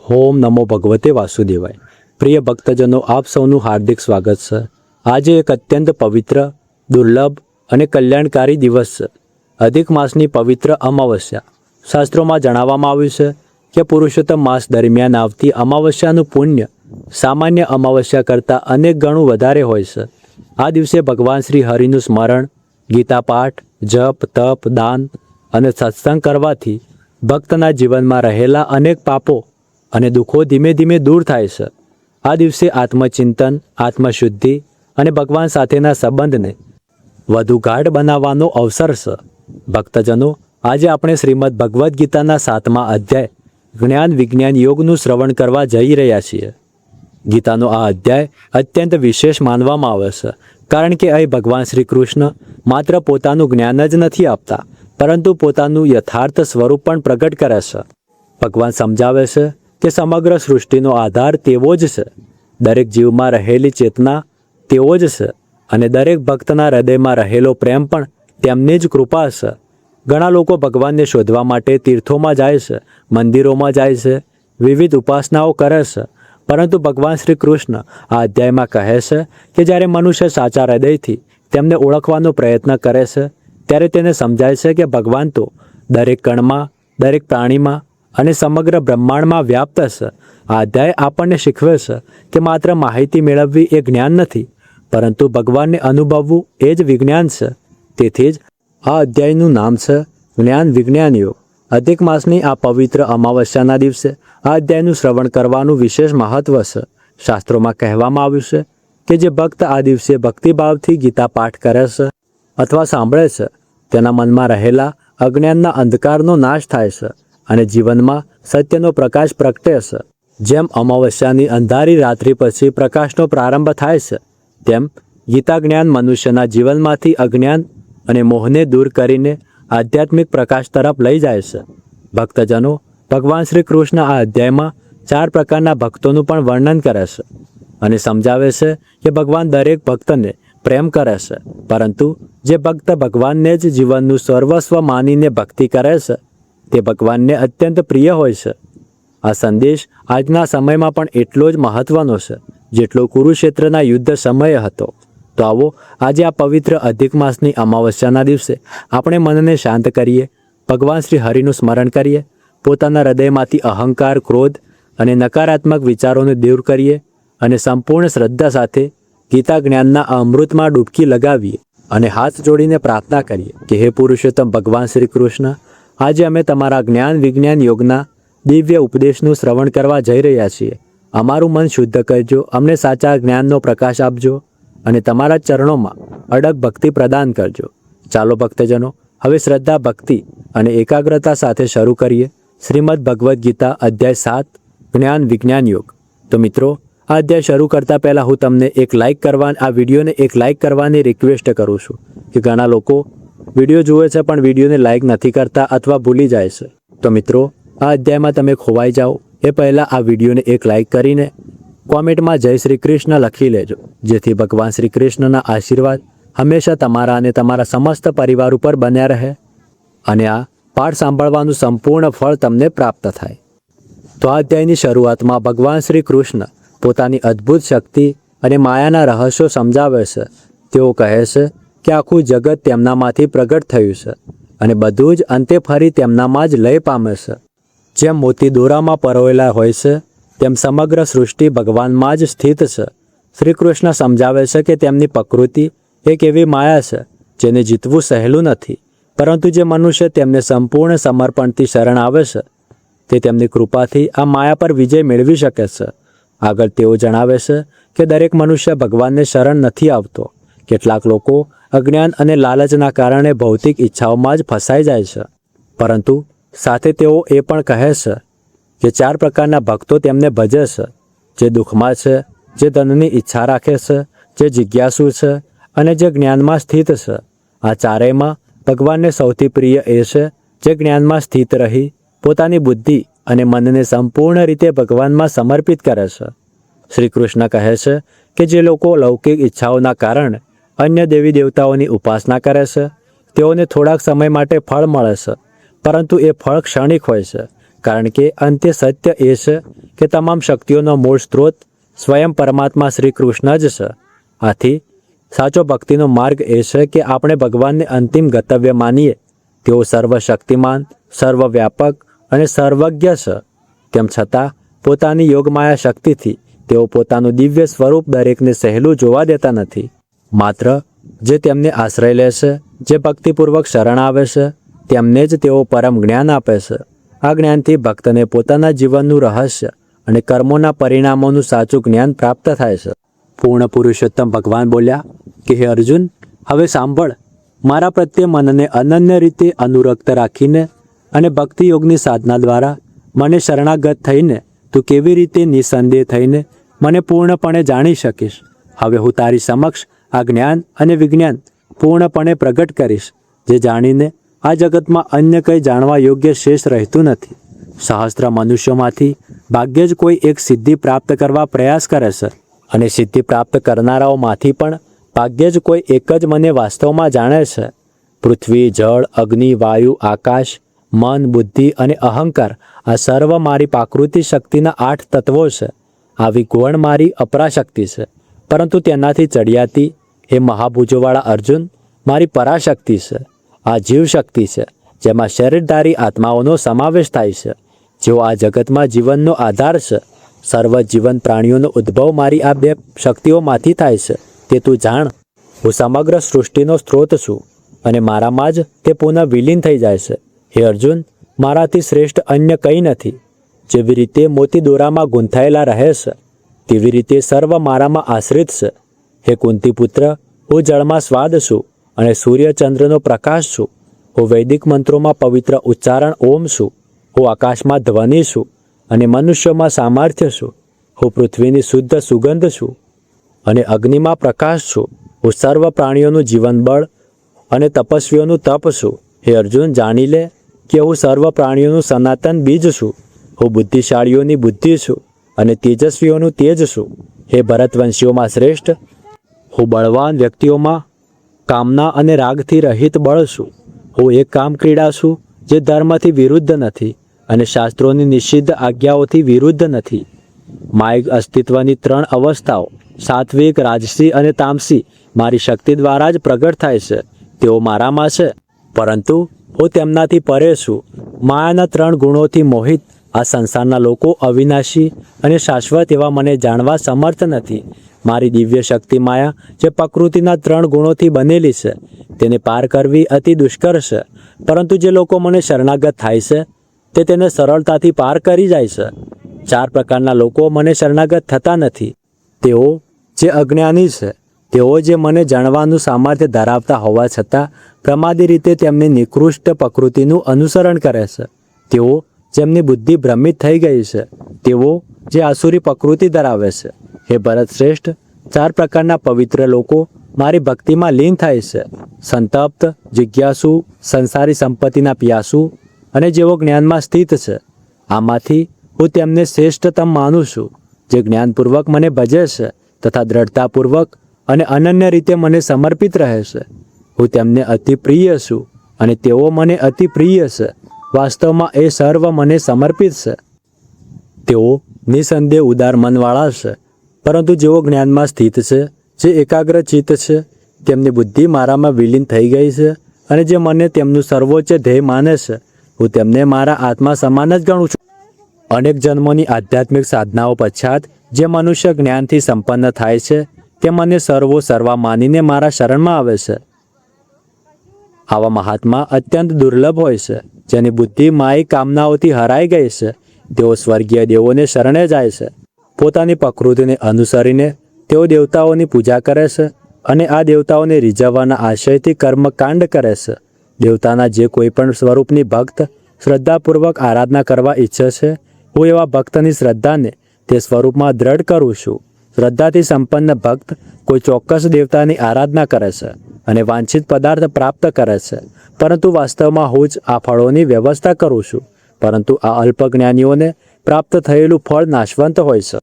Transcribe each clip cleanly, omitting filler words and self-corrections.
ઓમ નમો ભગવતે વાસુદેવાય। પ્રિય ભક્તજનો, આપ સૌનું હાર્દિક સ્વાગત છે। આજે એક અત્યંત પવિત્ર, દુર્લભ અને કલ્યાણકારી દિવસ છે, અધિક માસની પવિત્ર અમાવસ્યા। શાસ્ત્રોમાં જણાવવામાં આવ્યું છે કે પુરુષોત્તમ માસ દરમિયાન આવતી અમાવસ્યાનું પુણ્ય સામાન્ય અમાવસ્યા કરતાં અનેક ગણું વધારે હોય છે। આ દિવસે ભગવાન શ્રી હરિનું સ્મરણ, ગીતા પાઠ, જપ, તપ, દાન અને સત્સંગ કરવાથી ભક્તના જીવનમાં રહેલા અનેક પાપો અને દુઃખો ધીમે ધીમે દૂર થાય છે। આ દિવસે આત્મચિંતન, આત્મશુદ્ધિ અને ભગવાન સાથેના સંબંધને વધુ ગાઢ બનાવવાનો અવસર છે। ભક્તજનો, આજે આપણે શ્રીમદ ભગવદ્ ગીતાના 7મા અધ્યાય જ્ઞાન વિજ્ઞાન યોગનું શ્રવણ કરવા જઈ રહ્યા છીએ। ગીતાનો આ અધ્યાય અત્યંત વિશેષ માનવામાં આવે છે, કારણ કે અહીં ભગવાન શ્રી કૃષ્ણ માત્ર પોતાનું જ્ઞાન જ નથી આપતા, પરંતુ પોતાનું યથાર્થ સ્વરૂપ પણ પ્રગટ કરે છે। ભગવાન સમજાવે છે કે સમગ્ર સૃષ્ટિનો આધાર તેવો જ છે, દરેક જીવમાં રહેલી ચેતના તેવો જ છે અને દરેક ભક્તના હૃદયમાં રહેલો પ્રેમ પણ તેમની જ કૃપા છે। ઘણા લોકો ભગવાનને શોધવા માટે તીર્થોમાં જાય છે, મંદિરોમાં જાય છે, વિવિધ ઉપાસનાઓ કરે છે, પરંતુ ભગવાન શ્રી કૃષ્ણ આ અધ્યાયમાં કહે છે કે જ્યારે મનુષ્ય સાચા હૃદયથી તેમને ઓળખવાનો પ્રયત્ન કરે છે, ત્યારે તેને સમજાય છે કે ભગવાન તો દરેક કણમાં, દરેક પ્રાણીમાં અને સમગ્ર બ્રહ્માંડમાં વ્યાપ્ત છે। આ અધ્યાય આપણને શીખવે છે કે માત્ર માહિતી મેળવવી એ જ્ઞાન નથી, પરંતુ ભગવાનને અનુભવવું એ જ વિજ્ઞાન છે। તેથી જ આ અધ્યાયનું નામ છે જ્ઞાન વિજ્ઞાન યોગ। અધિક માસની આ પવિત્ર અમાવસ્યાના દિવસે આ અધ્યાયનું શ્રવણ કરવાનું વિશેષ મહત્વ છે। શાસ્ત્રોમાં કહેવામાં આવ્યું છે કે જે ભક્ત આ દિવસે ભક્તિભાવથી ગીતા પાઠ કરે છે અથવા સાંભળે છે, તેના મનમાં રહેલા અજ્ઞાનના અંધકારનો નાશ થાય છે અને જીવનમાં સત્યનો પ્રકાશ પ્રગટે છે। જેમ અમાવસ્યાની અંધારી રાત્રિ પછી પ્રકાશનો પ્રારંભ થાય છે, તેમ ગીતા જ્ઞાન મનુષ્યના જીવનમાંથી અજ્ઞાન અને મોહને દૂર કરીને આધ્યાત્મિક પ્રકાશ તરફ લઈ જાય છે। ભક્તજનો, ભગવાન શ્રી કૃષ્ણ આ અધ્યાયમાં 4 પ્રકારના ભક્તોનું પણ વર્ણન કરે છે અને સમજાવે છે કે ભગવાન દરેક ભક્તને પ્રેમ કરે છે, પરંતુ જે ભક્ત ભગવાનને જ જીવનનું સર્વસ્વ માનીને ભક્તિ કરે છે, તે ભગવાનને અત્યંત પ્રિય હોય છે। આ સંદેશ આજના સમયમાં પણ એટલો જ મહત્વનો છે જેટલો કુરુક્ષેત્રના યુદ્ધ સમયે હતો। તો આવો આજે આ પવિત્ર અધિક માસની અમાવસ્યાના દિવસે આપણે મનને શાંત કરીએ, ભગવાન શ્રી હરિનું સ્મરણ કરીએ, પોતાના હૃદયમાંથી અહંકાર, ક્રોધ અને નકારાત્મક વિચારોને દૂર કરીએ અને સંપૂર્ણ શ્રદ્ધા સાથે ગીતા જ્ઞાનના અમૃતમાં ડૂબકી લગાવીએ અને હાથ જોડીને પ્રાર્થના કરીએ કે હે પુરુષોત્તમ ભગવાન શ્રી કૃષ્ણ, આજે અમે તમારા જ્ઞાન વિજ્ઞાન યોગના દિવ્ય ઉપદેશનું શ્રવણ કરવા જઈ રહ્યા છીએ। અમારું મન શુદ્ધ કરજો, અમને સાચા જ્ઞાનનો પ્રકાશ આપજો અને તમારા ચરણોમાં અડગ ભક્તિ પ્રદાન કરજો। ચાલો ભક્તજનો, હવે શ્રદ્ધા, ભક્તિ અને એકાગ્રતા સાથે શરૂ કરીએ શ્રીમદ ભગવદ્ ગીતા અધ્યાય 7 જ્ઞાન વિજ્ઞાન યોગ। તો મિત્રો, આ અધ્યાય શરૂ કરતાં પહેલાં હું તમને આ વિડીયોને એક લાઇક કરવાની રિક્વેસ્ટ કરું છું કે ઘણા લોકો વિડીયો જુએ છે પણ વિડીયોને લાઇક નથી કરતા અથવા ભૂલી જાય છે। તો મિત્રો, આ અધ્યાયમાં તમે ખોવાઈ જાઓ એ પહેલાં આ વિડીયોને એક લાઇક કરીને કોમેન્ટમાં જય શ્રી કૃષ્ણ લખી લેજો, જેથી ભગવાન શ્રી કૃષ્ણના આશીર્વાદ હંમેશા તમારા અને તમારા સમસ્ત પરિવાર ઉપર બન્યા રહે અને આ પાઠ સાંભળવાનું સંપૂર્ણ ફળ તમને પ્રાપ્ત થાય। તો આ અધ્યાયની શરૂઆતમાં ભગવાન શ્રી કૃષ્ણ પોતાની અદ્ભુત શક્તિ અને માયાના રહસ્યો સમજાવે છે। તેઓ કહે છે કે આખું જગત તેમનામાંથી પ્રગટ થયું છે અને બધું જ અંતે ફરી તેમનામાં જ લય પામે છે। જેમ મોતી દોરામાં પરોવેલા હોય છે, તેમ સમગ્ર સૃષ્ટિ ભગવાનમાં જ સ્થિત છે। શ્રી કૃષ્ણ સમજાવે છે કે તેમની પ્રકૃતિ એક એવી માયા છે જેને જીતવું સહેલું નથી, પરંતુ જે મનુષ્ય તેમને સંપૂર્ણ સમર્પણથી શરણ આવે છે, તે તેમની કૃપાથી આ માયા પર વિજય મેળવી શકે છે। આગળ તેઓ જણાવે છે કે દરેક મનુષ્ય ભગવાનને શરણ નથી આવતો। કેટલાક લોકો અજ્ઞાન અને લાલચના કારણે ભૌતિક ઈચ્છાઓમાં જ ફસાઈ જાય છે, પરંતુ સાથે તેઓ એ પણ કહે છે કે 4 પ્રકારના ભક્તો તેમને ભજે છે, જે દુઃખમાં છે, જે ધનની ઈચ્છા રાખે છે, જે જિજ્ઞાસુ છે અને જે જ્ઞાનમાં સ્થિત છે। આ ચારેયમાં ભગવાનને સૌથી પ્રિય એ છે જે જ્ઞાનમાં સ્થિત રહી પોતાની બુદ્ધિ અને મનને સંપૂર્ણ રીતે ભગવાનમાં સમર્પિત કરે છે। શ્રી કૃષ્ણ કહે છે કે જે લોકો લૌકિક ઈચ્છાઓના કારણે અન્ય દેવી દેવતાઓની ઉપાસના કરે છે, તેઓને થોડાક સમય માટે ફળ મળે છે, પરંતુ એ ફળ ક્ષણિક હોય છે, કારણ કે અંતે સત્ય એ છે કે તમામ શક્તિઓનો મૂળ સ્ત્રોત સ્વયં પરમાત્મા શ્રી કૃષ્ણ જ છે. આથી સાચો ભક્તિનો માર્ગ એ છે કે આપણે ભગવાનને અંતિમ ગંતવ્ય માનીએ. તેઓ સર્વશક્તિમાન, સર્વવ્યાપક અને સર્વજ્ઞ છે. તેમ છતાં પોતાની યોગમાયા શક્તિથી તેઓ પોતાનું દિવ્ય સ્વરૂપ દરેકને સહેલું જોવા દેતા નથી. માત્ર જે તેમને આશ્રય લે છે, જે ભક્તિપૂર્વક શરણ આવે છે, તેમને જ તેઓ પરમ જ્ઞાન આપે છે. આ જ્ઞાનથી ભક્તને પોતાના જીવનનું રહસ્ય અને કર્મોના પરિણામોનું સાચું જ્ઞાન પ્રાપ્ત થાય છે. પૂર્ણ પુરુષોત્તમ ભગવાન બોલ્યા કે હે અર્જુન, હવે સાંભળ. મારા પ્રત્યે મનને અનન્ય રીતે અનુરક્ત રાખીને અને ભક્તિ યોગની સાધના દ્વારા મને શરણાગત થઈને તું કેવી રીતે નિસંદેહ થઈને મને પૂર્ણપણે જાણી શકીશ. હવે હું તારી સમક્ષ આ જ્ઞાન અને વિજ્ઞાન પૂર્ણપણે પ્રગટ કરીશ, જે જાણીને આ જગતમાં અન્ય કંઈ જાણવા યોગ્ય શેષ રહેતું નથી. સહસ્ત્ર મનુષ્યોમાંથી ભાગ્યે જ કોઈ એક સિદ્ધિ પ્રાપ્ત કરવા પ્રયાસ કરે છે, અને સિદ્ધિ પ્રાપ્ત કરનારાઓમાંથી પણ ભાગ્યે જ કોઈ એક જ મને વાસ્તવમાં જાણે છે. પૃથ્વી, જળ, અગ્નિ, વાયુ, આકાશ, મન, બુદ્ધિ અને અહંકાર આ સર્વ મારી પ્રાકૃતિક શક્તિના 8 તત્વો છે. આવી ગૌણ મારી અપરાશક્તિ છે, પરંતુ તેનાથી ચડિયાતી હે મહાભુજોવાળા અર્જુન મારી પરાશક્તિ છે. આ જીવશક્તિ છે, જેમાં શરીરધારી આત્માઓનો સમાવેશ થાય છે, જેઓ આ જગતમાં જીવનનો આધાર છે. સર્વ જીવન પ્રાણીઓનો ઉદ્ભવ મારી આ 2 શક્તિઓમાંથી થાય છે, તે તું જાણ. હું સમગ્ર સૃષ્ટિનો સ્ત્રોત છું, અને મારામાં જ તે પુનઃ વિલીન થઈ જાય છે. હે અર્જુન, મારાથી શ્રેષ્ઠ અન્ય કંઈ નથી. જેવી રીતે મોતી દોરામાં ગૂંથાયેલા રહે છે, તેવી રીતે સર્વ મારામાં આશ્રિત છે. હે કુંતીપુત્ર, હું જળમાં સ્વાદ છું અને સૂર્ય ચંદ્રનો પ્રકાશ છું. હું વૈદિક મંત્રોમાં પવિત્ર ઉચ્ચારણ ઓમ છું. હું આકાશમાં ધ્વનિ છું અને મનુષ્યોમાં સામર્થ્ય છું. હું પૃથ્વીની શુદ્ધ સુગંધ છું અને અગ્નિમાં પ્રકાશ છું. હું સર્વ પ્રાણીઓનું જીવનબળ અને તપસ્વીઓનું તપ છું. હે અર્જુન, જાણી લે કે હું સર્વ પ્રાણીઓનું સનાતન બીજ છું. હું બુદ્ધિશાળીઓની બુદ્ધિ છું અને તેજસ્વીઓનું તેજ છું. હે ભરતવંશીઓમાં શ્રેષ્ઠ, હું બળવાન વ્યક્તિઓમાં કામના અને રાગથી રહિત બળ છું. હું એક કામ ક્રીડા છું જે ધર્મથી વિરુદ્ધ નથી અને શાસ્ત્રોની નિષિદ્ધ આજ્ઞાઓથી વિરુદ્ધ નથી. માયિક અસ્તિત્વની 3 અવસ્થાઓ સાત્વિક, રાજસી અને તામસી મારી શક્તિ દ્વારા જ પ્રગટ થાય છે. તેઓ મારામાં છે, પરંતુ હું તેમનાથી પરે છું. માયાના 3 ગુણોથી મોહિત આ સંસારના લોકો અવિનાશી અને શાશ્વત એવા મને જાણવા સમર્થ નથી. મારી દિવ્ય શક્તિ માયા, જે પ્રકૃતિના 3 ગુણોથી બનેલી છે, તેને પાર કરવી અતિ દુષ્કર છે. પરંતુ જે લોકો મને શરણાગત થાય છે, તે તેને સરળતાથી પાર કરી જાય છે. 4 પ્રકારના લોકો મને શરણાગત થતા નથી. તેઓ જે અજ્ઞાની છે, તેઓ જે મને જાણવાનું સામર્થ્ય ધરાવતા હોવા છતાં પ્રમાદી રીતે તેમની નિકૃષ્ટ પ્રકૃતિનું અનુસરણ કરે છે. તેઓ જેમની બુદ્ધિ ભ્રમિત થઈ ગઈ છે, તેઓ જે આસુરી પ્રકૃતિ ધરાવે છે. હે ભરત શ્રેષ્ઠ, 4 પ્રકારના પવિત્ર લોકો મારી ભક્તિમાં લીન થાય છે: સંતપ્ત, જિજ્ઞાસુ, સંસારી સંપત્તિના પિયાસુ અને જેઓ જ્ઞાનમાં સ્થિત છે. આમાંથી હું તેમને શ્રેષ્ઠતમ માનું છું, જે જ્ઞાનપૂર્વક મને ભજે છે તથા દ્રઢતાપૂર્વક અને અનન્ય રીતે મને સમર્પિત રહે છે. હું તેમને અતિ પ્રિય છું અને તેઓ મને અતિ પ્રિય છે. વાસ્તવમાં એ સર્વ મને સમર્પિત છે. તેઓ નિસંદેહ ઉદાર મનવાળા છે, પરંતુ જેઓ જ્ઞાનમાં સ્થિત છે, જે એકાગ્ર ચિત્ત છે, તેમની બુદ્ધિ મારામાં વિલીન થઈ ગઈ છે અને જે મને તેમનું સર્વોચ્ચ ધ્યેય માને છે, હું તેમને મારા આત્મા સમાન જ ગણું છું. અનેક જન્મોની આધ્યાત્મિક સાધનાઓ પશ્ચાત જે મનુષ્ય જ્ઞાનથી સંપન્ન થાય છે, તે મને સર્વા માનીને મારા શરણમાં આવે છે. આવા મહાત્મા અત્યંત દુર્લભ હોય છે, જેની બુદ્ધિ માયિક કામનાઓથી હરાઈ ગઈ છે. તેઓ સ્વર્ગીય દેવોને શરણે જાય છે. પોતાની પ્રકૃતિને અનુસરીને તેઓ દેવતાઓની પૂજા કરે છે અને આ દેવતાઓને રીઝવવાના આશયથી કર્મકાંડ કરે છે. દેવતાના જે કોઈ પણ સ્વરૂપની ભક્ત શ્રદ્ધાપૂર્વક આરાધના કરવા ઈચ્છે છે, હું એવા ભક્તની શ્રદ્ધાને તે સ્વરૂપમાં દ્રઢ કરું છું. શ્રદ્ધાથી સંપન્ન ભક્ત કોઈ ચોક્કસ દેવતાની આરાધના કરે છે અને વાંછિત પદાર્થ પ્રાપ્ત કરે છે, પરંતુ વાસ્તવમાં હું જ આ ફળોની વ્યવસ્થા કરું છું. પરંતુ આ અલ્પજ્ઞાનીઓને પ્રાપ્ત થયેલું ફળ નાશવંત હોય છે.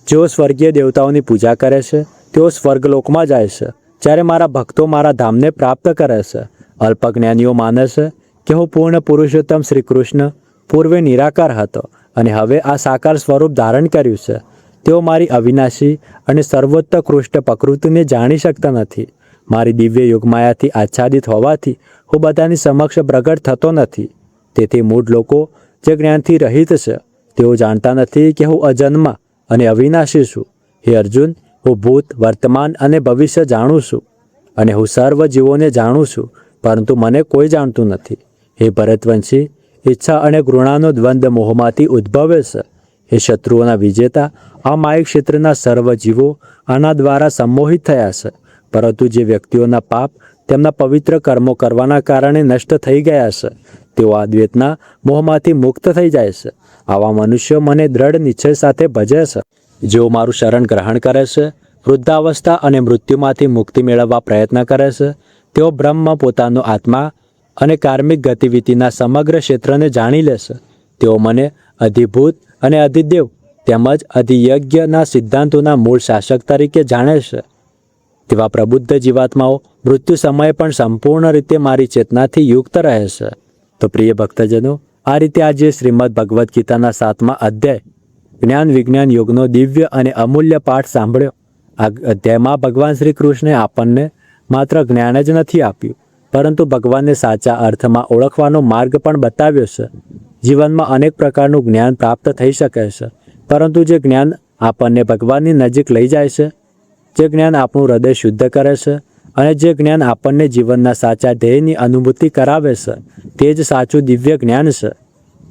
જેઓ સ્વર્ગીય દેવતાઓની પૂજા કરે છે, તેઓ સ્વર્ગલોકમાં જાય છે, જ્યારે મારા ભક્તો મારા ધામને પ્રાપ્ત કરે છે. અલ્પજ્ઞાનીઓ માને છે કે હું પૂર્ણ પુરુષોત્તમ શ્રી કૃષ્ણ પૂર્વે નિરાકાર હતો અને હવે આ સાકાર સ્વરૂપ ધારણ કર્યું છે. તેઓ મારી અવિનાશી અને સર્વોત્કૃષ્ટ પ્રકૃતિને જાણી શકતા નથી. મારી દિવ્ય યોગમાયાથી આચ્છાદિત હોવાથી હું બધાની સમક્ષ પ્રગટ થતો નથી. તેથી મૂળ લોકો જે જ્ઞાનથી રહિત છે તેઓ જાણતા નથી કે હું અજન્મા અને અવિનાશી છું. હે અર્જુન, હું ભૂત, વર્તમાન અને ભવિષ્ય જાણું છું અને હું સર્વ જીવોને જાણું છું, પરંતુ મને કોઈ જાણતું નથી. હે ભરતવંશી, ઈચ્છા અને ઘૃણાનો દ્વંદ્વ મોહમાંથી ઉદ્ભવે છે. હે શત્રુઓના વિજેતા, આ માયિક ક્ષેત્રના સર્વ જીવો આના દ્વારા સંમોહિત થયા છે. પરંતુ જે વ્યક્તિઓના પાપ તેમના પવિત્ર કર્મો કરવાના કારણે નષ્ટ થઈ ગયા છે તેઓ આ દ્વૈતના મોહમાંથી મુક્ત થઈ જાય છે. આવા મનુષ્યો મને દ્રઢ નિશ્ચય સાથે ભજે છે. જેઓ મારું શરણ ગ્રહણ કરે છે, વૃદ્ધાવસ્થા અને મૃત્યુમાંથી મુક્તિ મેળવવા પ્રયત્ન કરે છે, તેઓ બ્રહ્મ, પોતાનો આત્મા અને કાર્મિક ગતિવિધિના સમગ્ર ક્ષેત્રને જાણી લેશે. તેઓ મને અધિભૂત અને અધિદેવ તેમજ અધિયજ્ઞના સિદ્ધાંતોના મૂળ શાસક તરીકે જાણે છે. તેવા પ્રબુદ્ધ જીવાત્માઓ મૃત્યુ સમયે પણ સંપૂર્ણ રીતે મારી ચેતનાથી યુક્ત રહે છે. તો પ્રિય ભક્તજનો, આ રીતે આજે શ્રીમદ ભગવદ્ ગીતાના 7મા અધ્યાય જ્ઞાન વિજ્ઞાન યોગનો દિવ્ય અને અમૂલ્ય પાઠ સાંભળ્યો. આ અધ્યાયમાં ભગવાન શ્રી કૃષ્ણે આપણને માત્ર જ્ઞાન જ નથી આપ્યું, પરંતુ ભગવાનને સાચા અર્થમાં ઓળખવાનો માર્ગ પણ બતાવ્યો છે. જીવનમાં અનેક પ્રકારનું જ્ઞાન પ્રાપ્ત થઈ શકે છે, પરંતુ જે જ્ઞાન આપણને ભગવાનની નજીક લઈ જાય છે, જે જ્ઞાન આપણું હૃદય શુદ્ધ કરે છે અને જે જ્ઞાન આપણને જીવનના સાચા ધ્યેયની અનુભૂતિ કરાવે છે, તે જ સાચું દિવ્ય જ્ઞાન છે.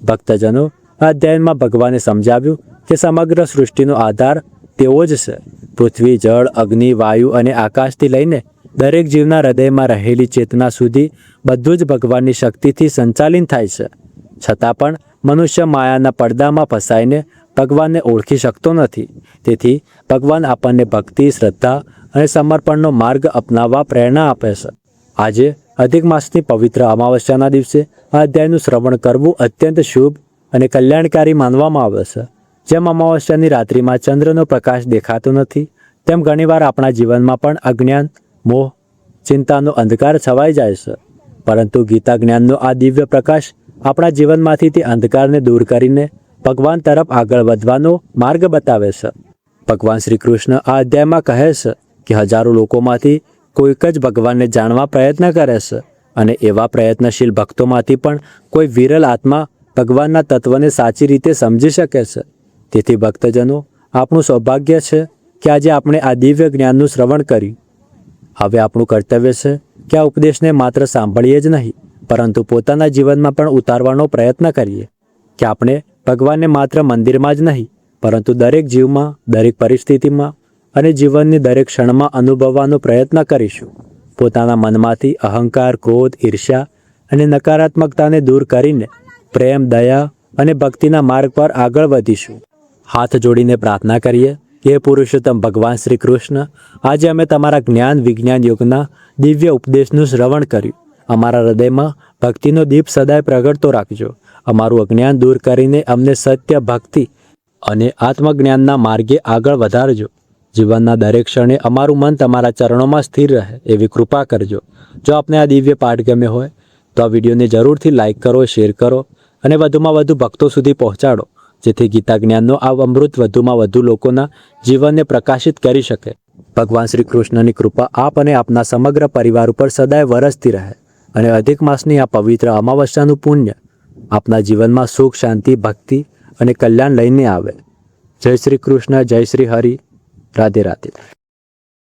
ભક્તજનો, આ અધ્યાયમાં ભગવાને સમજાવ્યું કે સમગ્ર સૃષ્ટિનો આધાર તેઓ જ છે. પૃથ્વી, જળ, અગ્નિ, વાયુ અને આકાશથી લઈને દરેક જીવના હૃદયમાં રહેલી ચેતના સુધી બધું જ ભગવાનની શક્તિથી સંચાલિત થાય છે. છતાં પણ મનુષ્ય માયાના પડદામાં ફસાઈને ભગવાનને ઓળખી શકતો નથી. તેથી ભગવાન આપણને ભક્તિ, શ્રદ્ધા અને સમર્પણનો માર્ગ અપનાવવા પ્રેરણા આપે છે. આજે અધિક માસની પવિત્ર અમાવસ્યાના દિવસે આ અધ્યાયનું શ્રવણ કરવું અત્યંત શુભ અને કલ્યાણકારી માનવામાં આવે છે. જેમ અમાવસ્યાની રાત્રિમાં ચંદ્રનો પ્રકાશ દેખાતો નથી, તેમ ઘણીવાર આપણા જીવનમાં પણ અજ્ઞાન, મોહ, ચિંતાનો અંધકાર છવાઈ જાય છે. પરંતુ ગીતા જ્ઞાનનો આ દિવ્ય પ્રકાશ આપણા જીવનમાંથી તે અંધકારને દૂર કરીને ભગવાન તરફ આગળ વધવાનો માર્ગ બતાવે છે. ભગવાન શ્રી કૃષ્ણ આ અધ્યાયમાં કહે છે કે હજારો લોકોમાંથી કોઈક જ ભગવાનને જાણવા પ્રયત્ન કરે છે અને એવા પ્રયત્નશીલ ભક્તોમાંથી પણ કોઈ વિરલ આત્મા ભગવાનના તત્વને સાચી રીતે સમજી શકે છે. તેથી ભક્તજનો, આપણું સૌભાગ્ય છે કે આજે આપણે આ દિવ્ય જ્ઞાનનું શ્રવણ કર્યું. હવે આપણું કર્તવ્ય છે કે આ ઉપદેશને માત્ર સાંભળીએ જ નહીં, પરંતુ પોતાના જીવનમાં પણ ઉતારવાનો પ્રયત્ન કરીએ. કે આપણે ભગવાનને માત્ર મંદિરમાં જ નહીં, પરંતુ દરેક જીવમાં, દરેક પરિસ્થિતિમાં અને જીવનની દરેક ક્ષણમાં અનુભવવાનો પ્રયત્ન કરીશું. પોતાના મનમાંથી અહંકાર, ક્રોધ, ઈર્ષ્યા અને નકારાત્મકતાને દૂર કરીને પ્રેમ, દયા અને ભક્તિના માર્ગ પર આગળ વધીશું. હાથ જોડીને પ્રાર્થના કરીએ કે હે પુરુષોત્તમ ભગવાન શ્રી કૃષ્ણ, આજે અમે તમારા જ્ઞાન વિજ્ઞાન યોગના દિવ્ય ઉપદેશનું શ્રવણ કર્યું. અમારા હૃદયમાં ભક્તિનો દીપ સદાય પ્રગટતો રાખજો. અમારું અજ્ઞાન દૂર કરીને અમને સત્ય, ભક્તિ અને આત્મજ્ઞાનના માર્ગે આગળ વધારજો. જીવનના દરેક ક્ષણે અમારું મન તમારા ચરણોમાં સ્થિર રહે એવી કૃપા કરજો. જો આપને આ દિવ્ય પાઠ ગમ્યો હોય તો આ વિડીયોને જરૂરથી લાઇક કરો, શેર કરો અને વધુમાં વધુ ભક્તો સુધી પહોંચાડો, જેથી ગીતા જ્ઞાનનો આ અમૃત વધુમાં વધુ લોકોના જીવનને પ્રકાશિત કરી શકે. ભગવાન શ્રી કૃષ્ણની કૃપા આપ અને આપના સમગ્ર પરિવાર ઉપર સદાય વરસતી રહે અને અધિક માસની આ પવિત્ર અમાવસ્યાનું પુણ્ય આપના જીવનમાં સુખ, શાંતિ, ભક્તિ અને કલ્યાણ લઈને આવે. જય શ્રી કૃષ્ણ, જય શ્રી હરિ. રાધે રાધે.